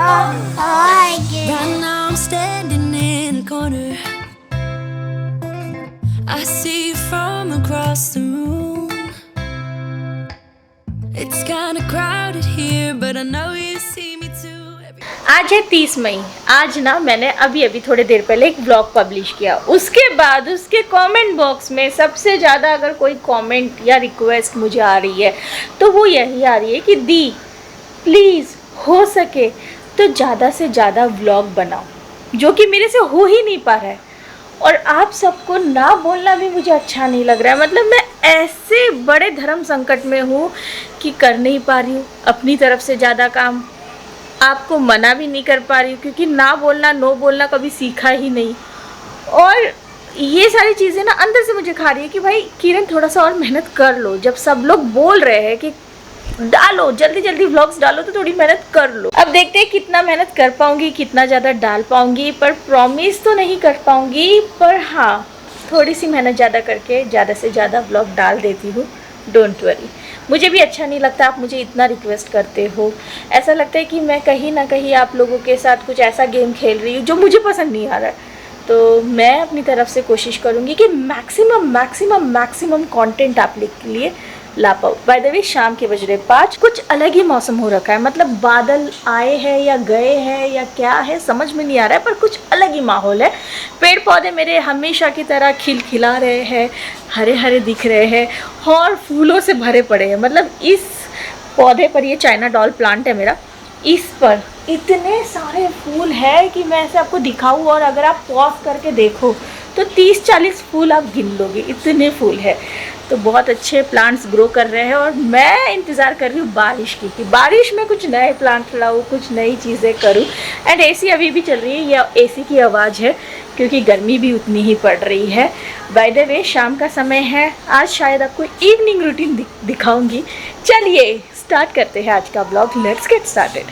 Right now I'm standing in the corner. I see you from across the room. It's kinda crowded here, but I know you see me too. आज है 30 मई। आज ना मैंने अभी थोड़ी देर पहले एक ब्लॉग पब्लिश किया। उसके बाद उसके कमेंट बॉक्स में सबसे ज़्यादा अगर कोई कमेंट या रिक्वेस्ट मुझे आ रही है तो वो यही आ रही है कि दी प्लीज़ हो सके तो ज़्यादा से ज़्यादा व्लॉग बनाओ, जो कि मेरे से हो ही नहीं पा रहा है। और आप सबको ना बोलना भी मुझे अच्छा नहीं लग रहा है। मतलब मैं ऐसे बड़े धर्म संकट में हूँ कि कर नहीं पा रही हूँ अपनी तरफ से ज़्यादा काम, आपको मना भी नहीं कर पा रही हूँ क्योंकि ना बोलना नो बोलना कभी सीखा ही नहीं। और ये सारी चीज़ें ना अंदर से मुझे खा रही है कि भाई किरण थोड़ा सा और मेहनत कर लो। जब सब लोग बोल रहे हैं कि डालो जल्दी जल्दी व्लॉग्स डालो तो थोड़ी मेहनत कर लो। अब देखते हैं कितना मेहनत कर पाऊंगी, कितना ज़्यादा डाल पाऊंगी, पर प्रॉमिस तो नहीं कर पाऊंगी, पर हाँ थोड़ी सी मेहनत ज़्यादा करके ज़्यादा से ज़्यादा व्लॉग डाल देती हूँ। डोंट वरी, मुझे भी अच्छा नहीं लगता आप मुझे इतना रिक्वेस्ट करते हो। ऐसा लगता है कि मैं कहीं ना कहीं आप लोगों के साथ कुछ ऐसा गेम खेल रही हूँ जो मुझे पसंद नहीं आ रहा है। तो मैं अपनी तरफ से कोशिश करूँगी कि मैक्सिमम कंटेंट आप लोग के लिए ला पाऊँ। बाय द वे शाम के बज रहे 5, कुछ अलग ही मौसम हो रखा है। मतलब बादल आए हैं या गए हैं या क्या है समझ में नहीं आ रहा है, पर कुछ अलग ही माहौल है। पेड़ पौधे मेरे हमेशा की तरह खिलखिला रहे हैं, हरे हरे दिख रहे हैं और फूलों से भरे पड़े हैं। मतलब इस पौधे पर, ये चाइना डॉल प्लांट है मेरा, इस पर इतने सारे फूल हैं कि मैं ऐसे आपको दिखाऊं और अगर आप पॉज करके देखो तो 30-40 फूल आप गिन लोगे, इतने फूल है। तो बहुत अच्छे प्लांट्स ग्रो कर रहे हैं और मैं इंतज़ार कर रही हूँ बारिश की, कि बारिश में कुछ नए प्लांट लाऊँ, कुछ नई चीज़ें करूँ। एंड एसी अभी भी चल रही है, या एसी की आवाज़ है क्योंकि गर्मी भी उतनी ही पड़ रही है। बाय द वे शाम का समय है, आज शायद आपको इवनिंग रूटीन दिखाऊंगी। चलिए स्टार्ट करते हैं आज का blog. Let's get started.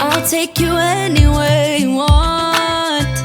I'll take you anywhere you want.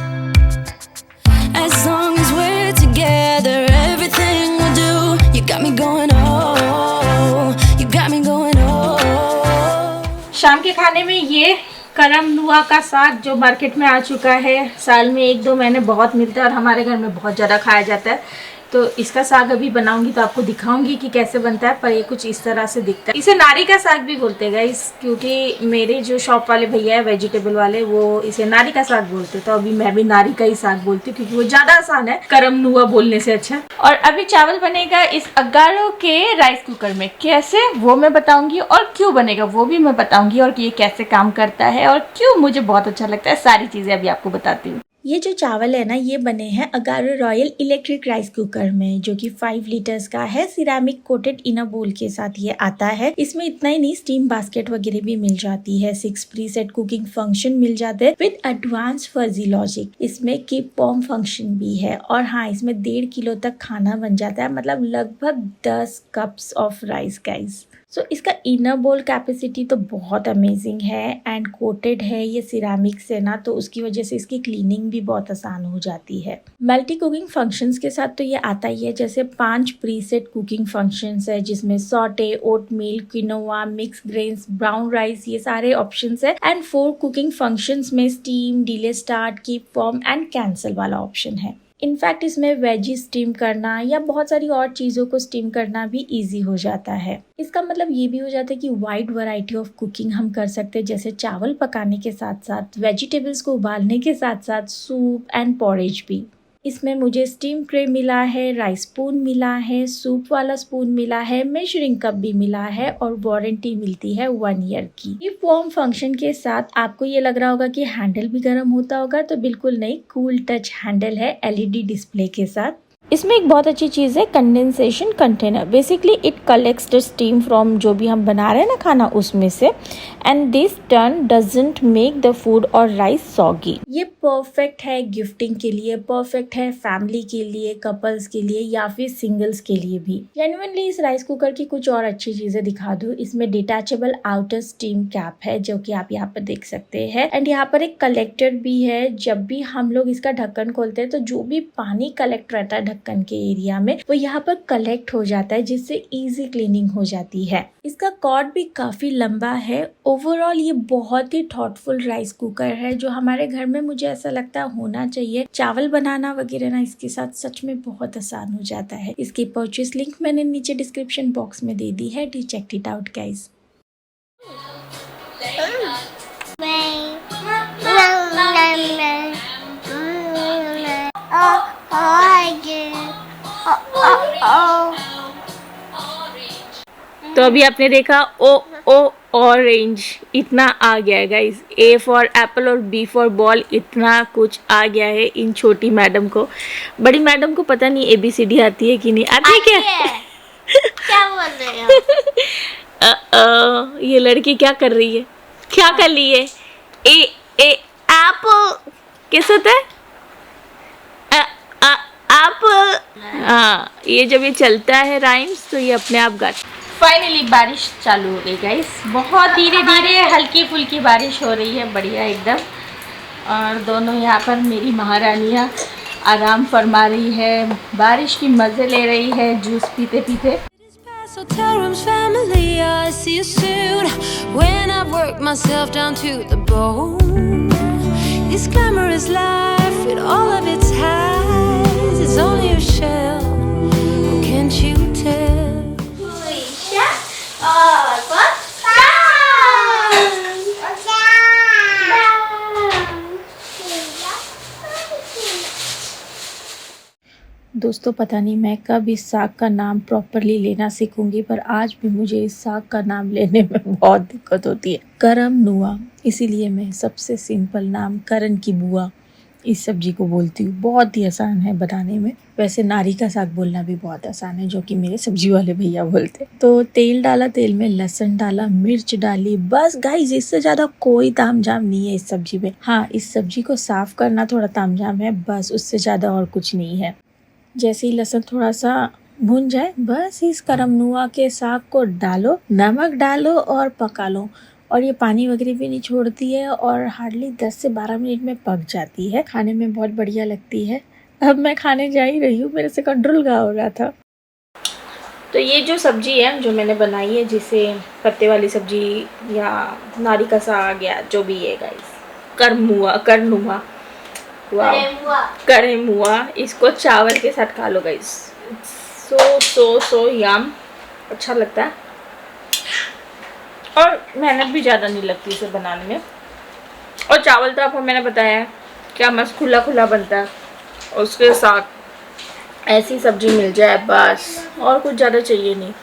As long as we're together, everything we'll do. You got me going, oh, you got me going, oh. शाम के खाने में ये करम नुआ का साग जो मार्केट में आ चुका है, साल में 1-2 महीने बहुत मिलता है और हमारे घर में बहुत ज़्यादा खाया जाता है। तो इसका साग अभी बनाऊंगी तो आपको दिखाऊंगी कि कैसे बनता है। पर ये कुछ इस तरह से दिखता है। इसे नारी का साग भी बोलते हैं गाइस, क्योंकि मेरे जो शॉप वाले भैया है वेजिटेबल वाले, वो इसे नारी का साग बोलते। तो अभी मैं भी नारी का ही साग बोलती हूँ क्योंकि वो ज़्यादा आसान है करम नुआ बोलने से अच्छा। और अभी चावल बनेगा इस अगारो के राइस कुकर में। कैसे वो मैं बताऊंगी और क्यों बनेगा वो भी मैं बताऊंगी, और ये कैसे काम करता है और क्यों मुझे बहुत अच्छा लगता है। सारी चीज़ें अभी आपको बताती हूँ। ये जो चावल है ना, ये बने हैं Agaro royal electric rice cooker में, जो कि 5 लीटर्स का है। सिरामिक कोटेड इनर बोल के साथ ये आता है। इसमें इतना ही नहीं, स्टीम बास्केट वगैरह भी मिल जाती है। 6 प्रीसेट कुकिंग फंक्शन मिल जाते हैं विद एडवांस फजी लॉजिक। इसमें कीप वॉर्म फंक्शन भी है। और हाँ, इसमें 1.5 किलो तक खाना बन जाता है, मतलब लगभग 10 कप्स ऑफ राइस गाइस। सो इसका इनर बोल कैपेसिटी तो बहुत अमेजिंग है एंड कोटेड है ये सिरामिक से ना, तो उसकी वजह से इसकी क्लीनिंग भी बहुत आसान हो जाती है। मल्टी कुकिंग फंक्शंस के साथ तो ये आता ही है। जैसे 5 प्रीसेट कुकिंग फंक्शंस है जिसमें sauté, oatmeal, quinoa, mix grains, brown rice, ये सारे ऑप्शंस है। एंड 4 कुकिंग फंक्शंस में steam, delay start, keep warm and cancel वाला ऑप्शन है। इनफैक्ट इसमें वेजी स्टीम करना या बहुत सारी और चीज़ों को स्टीम करना भी इजी हो जाता है। इसका मतलब ये भी हो जाता है कि वाइड वैरायटी ऑफ कुकिंग हम कर सकते हैं, जैसे चावल पकाने के साथ साथ, वेजिटेबल्स को उबालने के साथ साथ सूप एंड पॉरेज भी। इसमें मुझे स्टीम ट्रे मिला है, राइस स्पून मिला है, सूप वाला स्पून मिला है, मेजरिंग कप भी मिला है और वारंटी मिलती है 1 ईयर की। कीप वार्म फंक्शन के साथ आपको ये लग रहा होगा कि हैंडल भी गर्म होता होगा, तो बिल्कुल नहीं, कूल टच हैंडल है एलईडी डिस्प्ले के साथ। इसमें एक बहुत अच्छी चीज़ है condensation container. Basically it collects the steam from जो भी हम बना रहे हैं ना खाना, उसमें से, and this turn doesn't make the food और राइस सॉगी। ये परफेक्ट है गिफ्टिंग के लिए, परफेक्ट है फैमिली के लिए, कपल्स के लिए या फिर सिंगल्स के लिए भी। जेन्युइनली इस राइस कुकर की कुछ और अच्छी चीजें दिखा दूं। इसमें डिटैचेबल आउटर स्टीम कैप है जो कि आप यहाँ पर देख सकते हैं, एंड यहाँ पर एक कलेक्टर भी है। जब भी हम लोग इसका ढक्कन खोलते हैं तो जो भी पानी कलेक्ट रहता है ढक्कन ढक्कन के एरिया में वो यहाँ पर कलेक्ट हो जाता है, जिससे इजी क्लीनिंग हो जाती है। इसका कॉर्ड भी काफी लंबा है। ओवरऑल ये बहुत ही थॉटफुल राइस कुकर है, जो हमारे घर में मुझे ऐसा लगता है होना चाहिए। चावल बनाना वगैरह ना इसके साथ सच में बहुत आसान हो जाता है। इसकी परचेस लिंक मैंने नीचे डिस्क्रिप्शन बॉक्स में दे दी है, do check it out guys. तो अभी आपने देखा ओ ऑरेंज इतना आ गया है गाइस। ए फॉर एप्पल और बी फॉर बॉल, इतना कुछ आ गया है इन छोटी मैडम को। बड़ी मैडम को पता नहीं ABCD आती है कि नहीं आती है क्या? क्या बोल रहे हो? ये लड़की क्या कर रही है? क्या कर रही है? ए एप्पल कैसे होता है? एप्पल। हाँ, ये जब ये चलता है राइम्स तो ये अपने आप गाता। फाइनली बारिश चालू हो गई गाइस। बहुत धीरे धीरे हल्की फुल्की बारिश हो रही है, बढ़िया एकदम। और दोनों यहाँ पर मेरी महारानियाँ आराम फरमा रही है, बारिश की मज़े ले रही है, जूस पीते पीते। So tell Rum's family I'll see you soon. When I've worked myself down to the bone, this glamorous life with all of its highs is only a shell. Oh, can't you tell? दोस्तों पता नहीं मैं कब इस साग का नाम properly लेना सीखूंगी, पर आज भी मुझे इस साग का नाम लेने में बहुत दिक्कत होती है। करम नुआ, इसीलिए मैं सबसे सिंपल नाम करण की बुआ इस सब्जी को बोलती हूँ। बहुत ही आसान है बनाने में। वैसे नारी का साग बोलना भी बहुत आसान है, जो कि मेरे सब्जी वाले भैया बोलते। तो तेल डाला, तेल में लहसुन डाला, मिर्च डाली, बस गाइस इससे ज्यादा कोई तामझाम नहीं है इस सब्जी में। हाँ, इस सब्जी को साफ करना थोड़ा तामझाम है, बस उससे ज्यादा और कुछ नहीं है। जैसे ही लहसुन थोड़ा सा भुन जाए, बस इस करम नुआ के साग को डालो, नमक डालो और पका लो। और ये पानी वगैरह भी नहीं छोड़ती है और हार्डली 10 से 12 मिनट में पक जाती है। खाने में बहुत बढ़िया लगती है। अब मैं खाने जा ही रही हूँ, मेरे से कंट्रोल कहाँ हो रहा था। तो ये जो सब्जी है जो मैंने बनाई है, जिसे पत्ते वाली सब्जी या नारी का साग या जो भी है गाइस, करनुआ करे मुआ, इसको चावल के साथ खा लो गाइस। सो यम, अच्छा लगता है और मेहनत भी ज़्यादा नहीं लगती इसे बनाने में। और चावल तो आपको मैंने बताया है क्या मस्त खुला खुला बनता है, और उसके साथ ऐसी सब्जी मिल जाए बस, और कुछ ज़्यादा चाहिए नहीं।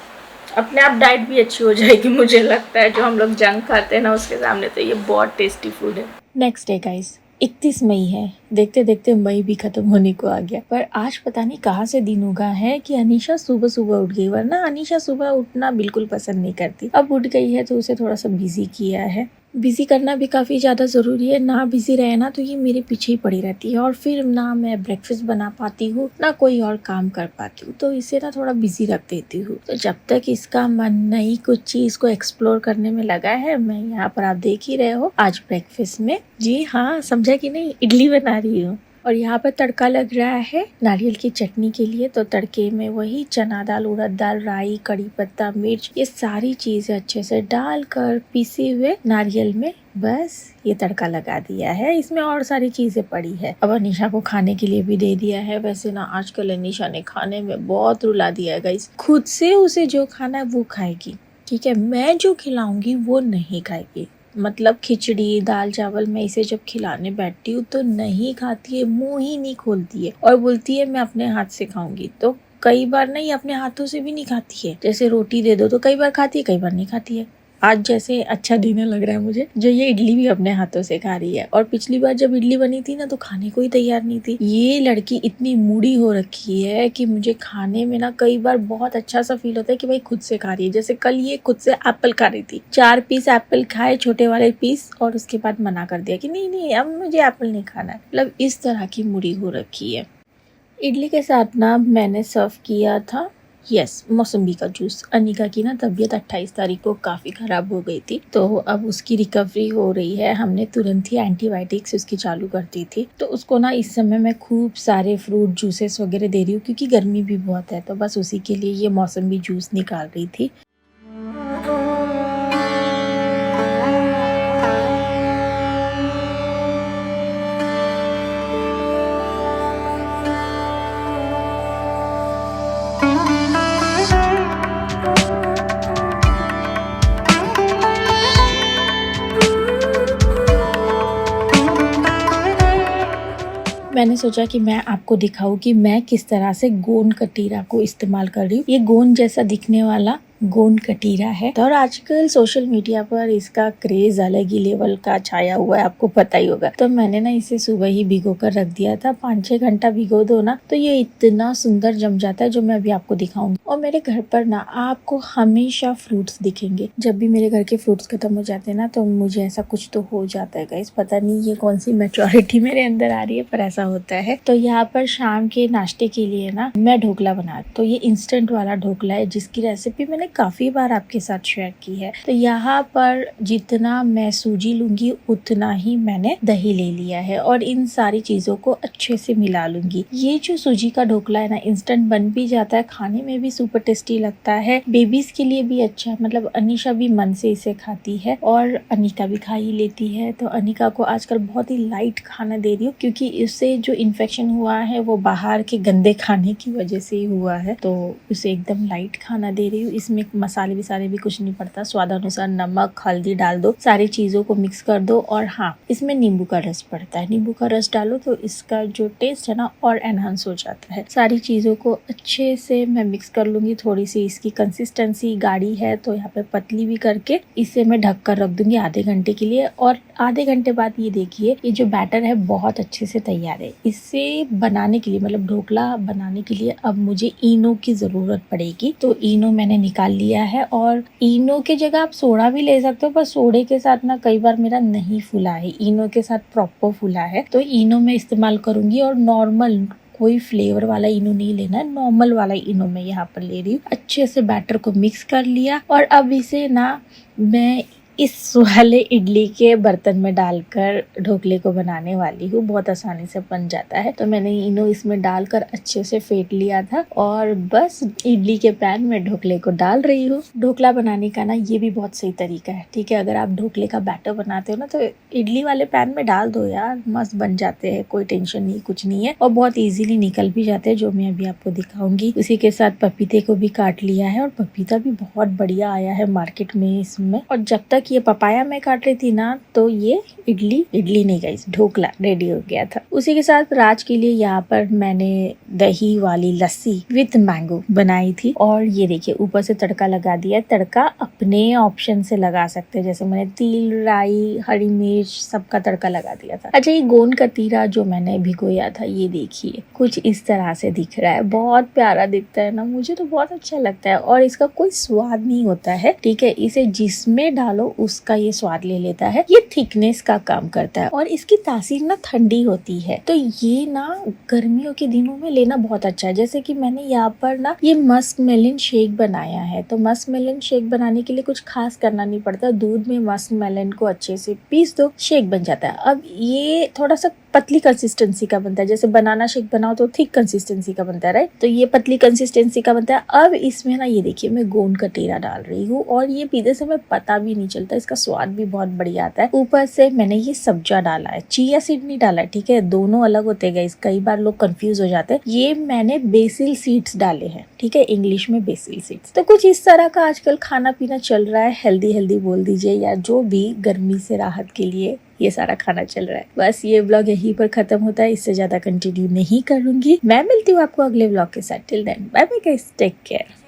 अपने आप डाइट भी अच्छी हो जाएगी मुझे लगता है। जो हम लोग जंक खाते हैं ना उसके सामने तो ये बहुत टेस्टी फूड है। नेक्स्ट डे गाइस, 31 मई है। देखते देखते मई भी खत्म होने को आ गया, पर आज पता नहीं कहाँ से दिन उगा है कि अनीशा सुबह सुबह उठ गई। वरना अनीशा सुबह उठना बिल्कुल पसंद नहीं करती, अब उठ गई है तो उसे थोड़ा सा बिजी किया है। बिजी करना भी काफ़ी ज़्यादा ज़रूरी है। ना बिजी रहे ना तो ये मेरे पीछे ही पड़ी रहती है, और फिर ना मैं ब्रेकफास्ट बना पाती हूँ ना कोई और काम कर पाती हूँ, तो इसे ना थोड़ा बिजी रख देती हूँ। तो जब तक इसका मन नई कुछ चीज़ को एक्सप्लोर करने में लगा है, मैं यहाँ पर आप देख ही रहे हो आज ब्रेकफास्ट में, जी हाँ समझा कि नहीं, इडली बना रही हूँ। और यहाँ पर तड़का लग रहा है नारियल की चटनी के लिए। तो तड़के में वही चना दाल, उड़द दाल, राई, कड़ी पत्ता, मिर्च, ये सारी चीजें अच्छे से डालकर पीसे हुए नारियल में बस ये तड़का लगा दिया है। इसमें और सारी चीजें पड़ी है। अब अनीशा को खाने के लिए भी दे दिया है। वैसे ना आजकल अनीशा ने खाने में बहुत रुला दिया है गाइस। खुद से उसे जो खाना है वो खाएगी, ठीक है, मैं जो खिलाऊंगी वो नहीं खाएगी। मतलब खिचड़ी दाल चावल मैं इसे जब खिलाने बैठती हूँ तो नहीं खाती है, मुंह ही नहीं खोलती है, और बोलती है मैं अपने हाथ से खाऊंगी। तो कई बार नहीं, अपने हाथों से भी नहीं खाती है। जैसे रोटी दे दो तो कई बार खाती है, कई बार नहीं खाती है। आज जैसे अच्छा दिन लग रहा है मुझे, जो ये इडली भी अपने हाथों से खा रही है। और पिछली बार जब इडली बनी थी ना तो खाने को ही तैयार नहीं थी। ये लड़की इतनी मूडी हो रखी है कि मुझे खाने में ना कई बार बहुत अच्छा सा फील होता है कि भाई खुद से खा रही है। जैसे कल ये खुद से एप्पल खा रही थी, 4 पीस एप्पल खाए, छोटे वाले पीस, और उसके बाद मना कर दिया कि नहीं अब मुझे एप्पल नहीं खाना है। मतलब इस तरह की मूडी हो रखी है। इडली के साथ ना मैंने सर्व किया था यस, मौसम्बी का जूस। अनिका की ना तबीयत 28 तारीख को काफ़ी ख़राब हो गई थी, तो अब उसकी रिकवरी हो रही है। हमने तुरंत ही एंटीबायोटिक्स उसकी चालू कर दी थी। तो उसको ना इस समय मैं खूब सारे फ्रूट जूसेस वगैरह दे रही हूँ, क्योंकि गर्मी भी बहुत है, तो बस उसी के लिए ये मौसम्बी जूस निकाल रही थी। मैंने सोचा कि मैं आपको दिखाऊं कि मैं किस तरह से गोंद कतीरा को इस्तेमाल कर रही हूँ। ये गोंद जैसा दिखने वाला गोंद कतीरा है, और आजकल सोशल मीडिया पर इसका क्रेज अलग ही लेवल का छाया हुआ है, आपको पता ही होगा। तो मैंने ना इसे सुबह ही भिगो कर रख दिया था। 5-6 घंटा भिगो दो ना, तो ये इतना सुंदर जम जाता है, जो मैं अभी आपको दिखाऊंगी। और मेरे घर पर ना आपको हमेशा फ्रूट्स दिखेंगे। जब भी मेरे घर के फ्रूट्स खत्म हो जाते हैं ना, तो मुझे ऐसा कुछ तो हो जाता है गाइस। पता नहीं ये कौन सी मैच्योरिटी मेरे अंदर आ रही है, पर ऐसा होता है। तो यहाँ पर शाम के नाश्ते के लिए ना मैं ढोकला बना, तो ये इंस्टेंट वाला ढोकला है, जिसकी रेसिपी मैंने काफी बार आपके साथ शेयर की है। तो यहाँ पर जितना मैं सूजी लूंगी उतना ही मैंने दही ले लिया है, और इन सारी चीजों को अच्छे से मिला लूंगी। ये जो सूजी का ढोकला है ना, इंस्टेंट बन भी जाता है, खाने में भी सुपर टेस्टी लगता है, बेबीज के लिए भी अच्छा है। मतलब अनीशा भी मन से इसे खाती है, और अनिका भी खा ही लेती है। तो अनिका को आजकल बहुत ही लाइट खाना दे रही हूँ, क्योंकि इससे जो इन्फेक्शन हुआ है वो बाहर के गंदे खाने की वजह से ही हुआ है। तो उसे एकदम लाइट खाना दे रही हूँ। इसमें मसाले विसाले भी कुछ नहीं पड़ता, स्वादानुसार नमक हल्दी डाल दो, सारी चीजों को मिक्स कर दो। और हाँ, इसमें नींबू का रस पड़ता है, नींबू का रस डालो तो इसका जो टेस्ट है ना और एनहांस हो जाता है। सारी चीजों को अच्छे से मैं मिक्स कर लूंगी। थोड़ी सी इसकी कंसिस्टेंसी गाढ़ी है, तो यहाँ पे पतली भी करके इसे मैं ढक कर रख दूंगी आधे घंटे के लिए। और आधे घंटे बाद ये देखिए, ये जो बैटर है बहुत अच्छे से तैयार है। इसे बनाने के लिए, मतलब ढोकला बनाने के लिए अब मुझे इनो की जरूरत पड़ेगी। तो इनो मैंने निकाल लिया है, और इनो की जगह आप सोडा भी ले सकते हो, पर सोडे के साथ ना कई बार मेरा नहीं फूला है, इनो के साथ प्रॉपर फूला है। तो इनो मैं इस्तेमाल करूंगी, और नॉर्मल कोई फ्लेवर वाला इनो नहीं लेना है, नॉर्मल वाला इनो मैं यहाँ पर ले रही हूँ। अच्छे से बैटर को मिक्स कर लिया, और अब इसे ना मैं इस वाले इडली के बर्तन में डालकर ढोकले को बनाने वाली हूँ। बहुत आसानी से बन जाता है। तो मैंने इनो इसमें डालकर अच्छे से फेंट लिया था, और बस इडली के पैन में ढोकले को डाल रही हूँ। ढोकला बनाने का ना ये भी बहुत सही तरीका है, ठीक है। अगर आप ढोकले का बैटर बनाते हो ना, तो इडली वाले पैन में डाल दो यार, मस्त बन जाते हैं, कोई टेंशन नहीं, कुछ नहीं है, और बहुत ईजिली निकल भी जाते हैं, जो मैं अभी आपको दिखाऊंगी। उसी के साथ पपीते को भी काट लिया है, और पपीता भी बहुत बढ़िया आया है मार्केट में इसमें। और जब तक ये पपाया मैं काट रही थी ना, तो ये इडली नहीं गाइस, ढोकला रेडी हो गया था। उसी के साथ रात के लिए यहाँ पर मैंने दही वाली लस्सी विथ मैंगो बनाई थी, और ये देखिए ऊपर से तड़का लगा दिया। तड़का अपने ऑप्शन से लगा सकते हैं, जैसे मैंने तिल राई हरी मिर्च सबका तड़का लगा दिया था। अच्छा, ये गोंद कतीरा जो मैंने भिगोया था, ये देखिए कुछ इस तरह से दिख रहा है, बहुत प्यारा दिखता है ना, मुझे तो बहुत अच्छा लगता है। और इसका कोई स्वाद नहीं होता है, ठीक है, इसे जिसमें डालो उसका ये स्वाद ले लेता है। ये थिकनेस का काम करता है, और इसकी तासीर ना ठंडी होती है, तो ये ना गर्मियों के दिनों में लेना बहुत अच्छा है। जैसे कि मैंने यहाँ पर ना ये मस्क मेलन शेक बनाया है, तो मस्क मेलन शेक बनाने के लिए कुछ खास करना नहीं पड़ता, दूध में मस्क मेलन को अच्छे से पीस दो, शेक बन जाता है। अब ये थोड़ा सा पतली कंसिस्टेंसी का बनता है, जैसे बनाना शेक बनाओ तो थिक कंसिस्टेंसी का बनता है, राइट, तो ये पतली कंसिस्टेंसी का बनता है। अब इसमें ना ये देखिए मैं गोंद कतीरा डाल रही हूँ, और ये पीते समय पता भी नहीं चलता, इसका स्वाद भी बहुत बढ़िया आता है। ऊपर से मैंने ये सब्जा डाला है, चिया सीड नहीं डाला, ठीक है, दोनों अलग होते गए, कई बार लोग कंफ्यूज हो जाते हैं। ये मैंने बेसिल सीड्स डाले हैं, ठीक है, इंग्लिश में बेसिल सीड्स। तो कुछ इस तरह का आजकल खाना पीना चल रहा है, हेल्दी बोल दीजिए, या जो भी गर्मी से राहत के लिए ये सारा खाना चल रहा है। बस ये व्लॉग यहीं पर खत्म होता है, इससे ज्यादा कंटिन्यू नहीं करूंगी। मैं मिलती हूँ आपको अगले व्लॉग के साथ। Till then bye bye guys, take care.